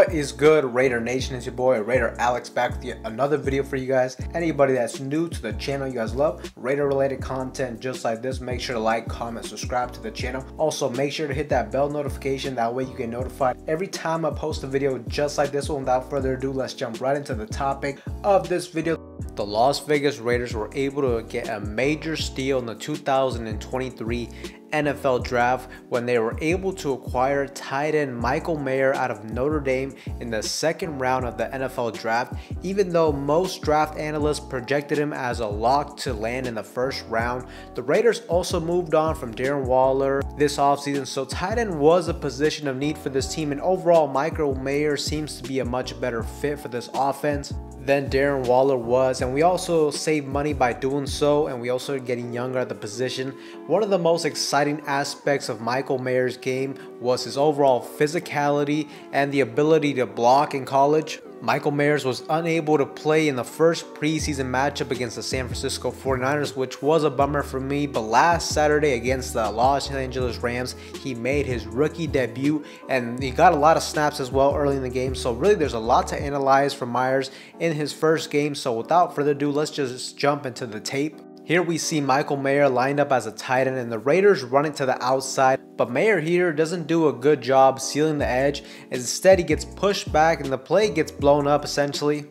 What is good, Raider Nation? It's your boy Raider Alex back with yet another video for you guys. Anybody that's new to the channel, you guys love Raider related content just like this, make sure to like, comment, subscribe to the channel. Also make sure to hit that bell notification, that way you get notified every time I post a video just like this one. Without further ado, let's jump right into the topic of this video. The Las Vegas Raiders were able to get a major steal in the 2023 NFL draft when they were able to acquire tight end Michael Mayer out of Notre Dame in the second round of the NFL draft, even though most draft analysts projected him as a lock to land in the first round. The Raiders also moved on from Darren Waller this offseason, so tight end was a position of need for this team, and overall Michael Mayer seems to be a much better fit for this offense than Darren Waller was, and we also saved money by doing so, and we also are getting younger at the position. One of the most exciting aspects of Michael Mayer's game was his overall physicality and the ability to block in college. Michael Mayer was unable to play in the first preseason matchup against the San Francisco 49ers, which was a bummer for me, but last Saturday against the Los Angeles Rams, he made his rookie debut and he got a lot of snaps as well early in the game. So really there's a lot to analyze from Myers in his first game. So without further ado, let's just jump into the tape. Here we see Michael Mayer lined up as a tight end and the Raiders running to the outside, but Mayer here doesn't do a good job sealing the edge. Instead, he gets pushed back and the play gets blown up essentially.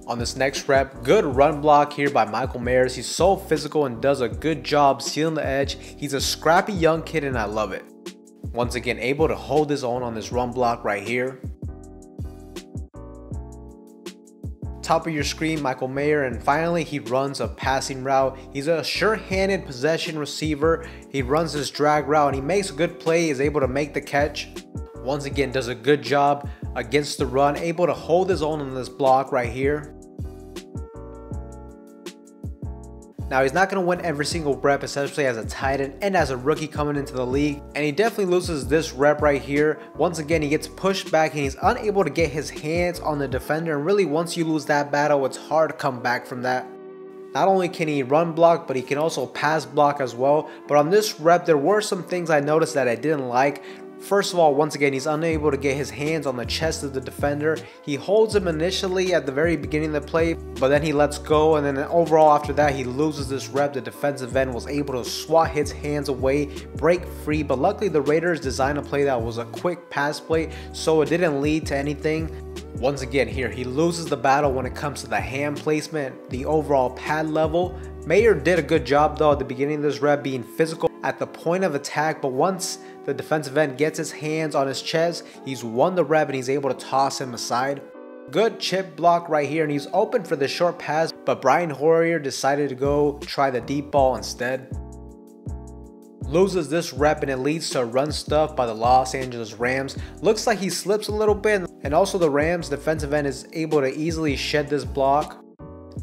On this next rep, good run block here by Michael Mayer. He's so physical and does a good job sealing the edge. He's a scrappy young kid and I love it. Once again, able to hold his own on this run block right here. Top of your screen, Michael Mayer, and finally he runs a passing route. He's a sure-handed possession receiver. He runs this drag route and he makes a good play, is able to make the catch. Once again, does a good job against the run, able to hold his own on this block right here. Now, he's not going to win every single rep, especially as a tight end and as a rookie coming into the league. And he definitely loses this rep right here. Once again, he gets pushed back and he's unable to get his hands on the defender. And really, once you lose that battle, it's hard to come back from that. Not only can he run block, but he can also pass block as well. But on this rep, there were some things I noticed that I didn't like. First of all, once again, he's unable to get his hands on the chest of the defender. He holds him initially at the very beginning of the play, but then he lets go, and then overall after that, he loses this rep. The defensive end was able to swat his hands away, break free, but luckily the Raiders designed a play that was a quick pass play, so it didn't lead to anything. Once again here, he loses the battle when it comes to the hand placement, the overall pad level. Mayer did a good job though at the beginning of this rep, being physical at the point of attack, but once the defensive end gets his hands on his chest, he's won the rep and he's able to toss him aside. Good chip block right here, and he's open for the short pass, but Brian Hoyer decided to go try the deep ball instead. Loses this rep and it leads to a run stuff by the Los Angeles Rams. Looks like he slips a little bit, and also the Rams defensive end is able to easily shed this block.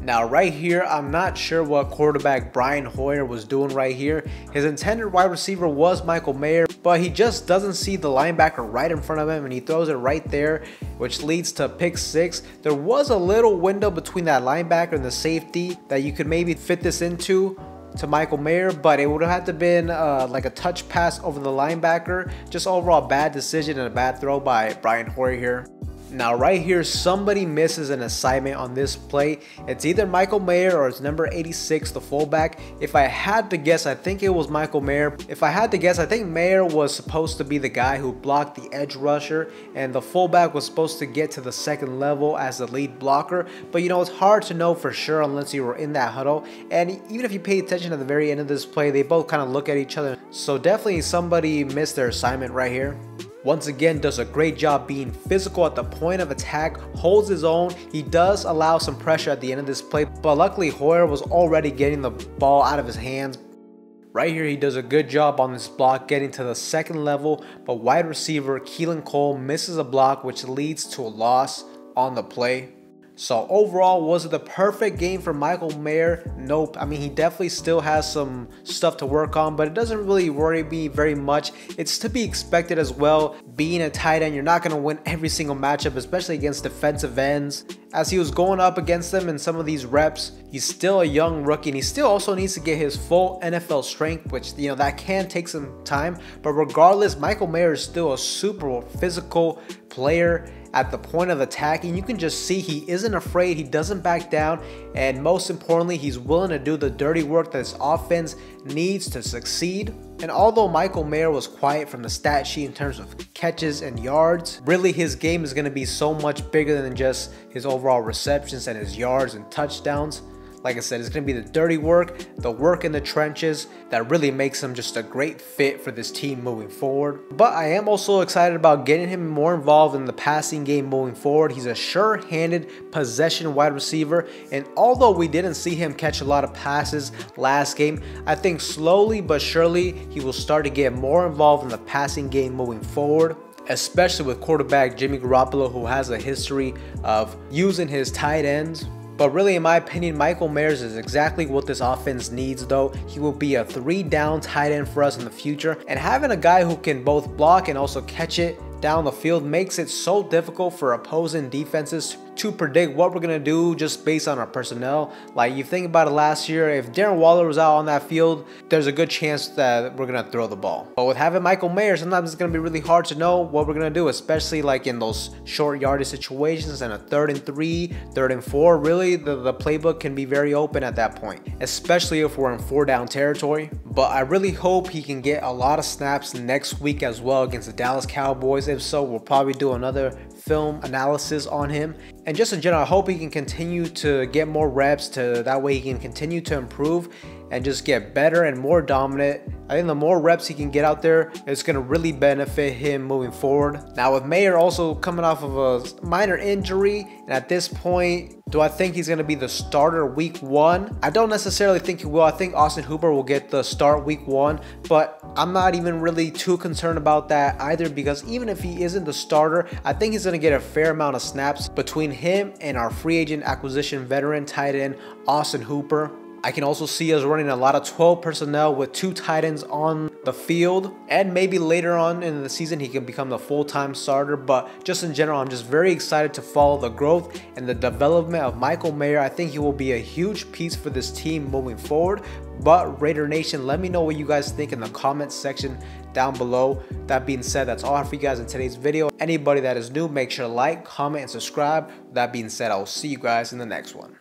Now right here, I'm not sure what quarterback Brian Hoyer was doing right here. His intended wide receiver was Michael Mayer, but he just doesn't see the linebacker right in front of him and he throws it right there, which leads to pick six. There was a little window between that linebacker and the safety that you could maybe fit this into to Michael Mayer, but it would have had to been like a touch pass over the linebacker. Just overall bad decision and a bad throw by Brian Hoyer here. Now right here, somebody misses an assignment on this play. It's either Michael Mayer or it's number 86, the fullback. If I had to guess, I think it was Michael Mayer. If I had to guess, I think Mayer was supposed to be the guy who blocked the edge rusher, and the fullback was supposed to get to the second level as the lead blocker. But you know, it's hard to know for sure unless you were in that huddle. And even if you pay attention at the very end of this play, they both kind of look at each other. So definitely somebody missed their assignment right here. Once again, does a great job being physical at the point of attack, holds his own. He does allow some pressure at the end of this play, but luckily Hoyer was already getting the ball out of his hands. Right here, he does a good job on this block, getting to the second level, but wide receiver Keelan Cole misses a block, which leads to a loss on the play. So overall, was it the perfect game for Michael Mayer? Nope. I mean, he definitely still has some stuff to work on, but it doesn't really worry me very much. It's to be expected as well. Being a tight end, you're not going to win every single matchup, especially against defensive ends. As he was going up against them in some of these reps, he's still a young rookie and he still also needs to get his full NFL strength, which, you know, that can take some time. But regardless, Michael Mayer is still a super physical player at the point of attack, and you can just see he isn't afraid, he doesn't back down, and most importantly, he's willing to do the dirty work that this offense needs to succeed. And although Michael Mayer was quiet from the stat sheet in terms of catches and yards, really his game is going to be so much bigger than just his overall receptions and his yards and touchdowns. Like I said, it's going to be the dirty work, the work in the trenches that really makes him just a great fit for this team moving forward. But I am also excited about getting him more involved in the passing game moving forward. He's a sure-handed possession wide receiver, and although we didn't see him catch a lot of passes last game, I think slowly but surely he will start to get more involved in the passing game moving forward, especially with quarterback Jimmy Garoppolo, who has a history of using his tight ends. But really, in my opinion, Michael Mayers is exactly what this offense needs, though. He will be a 3-down tight end for us in the future. And having a guy who can both block and also catch it down the field makes it so difficult for opposing defenses to predict what we're going to do just based on our personnel. Like, you think about it last year, if Darren Waller was out on that field, there's a good chance that we're going to throw the ball. But with having Michael Mayer, sometimes it's going to be really hard to know what we're going to do, especially like in those short yardage situations and a 3rd and 3, 3rd and 4. Really, the playbook can be very open at that point, especially if we're in 4-down territory. But I really hope he can get a lot of snaps next week as well against the Dallas Cowboys. If so, we'll probably do another film analysis on him. And just in general, I hope he can continue to get more reps, to that way he can continue to improve and just get better and more dominant. I think the more reps he can get out there, it's going to really benefit him moving forward. Now, with Mayer also coming off of a minor injury, and at this point, do I think he's going to be the starter week 1? I don't necessarily think he will. I think Austin Hooper will get the start week 1, but I'm not even really too concerned about that either, because even if he isn't the starter, I think he's going to get a fair amount of snaps between him and our free agent acquisition veteran tight end, Austin Hooper. I can also see us running a lot of 12 personnel with 2 tight ends on the field, and maybe later on in the season he can become the full-time starter. But just in general, I'm just very excited to follow the growth and the development of Michael Mayer. I think he will be a huge piece for this team moving forward. But Raider Nation, let me know what you guys think in the comments section down below. That being said, that's all I have for you guys in today's video. Anybody that is new, make sure to like, comment, and subscribe. That being said, I will see you guys in the next one.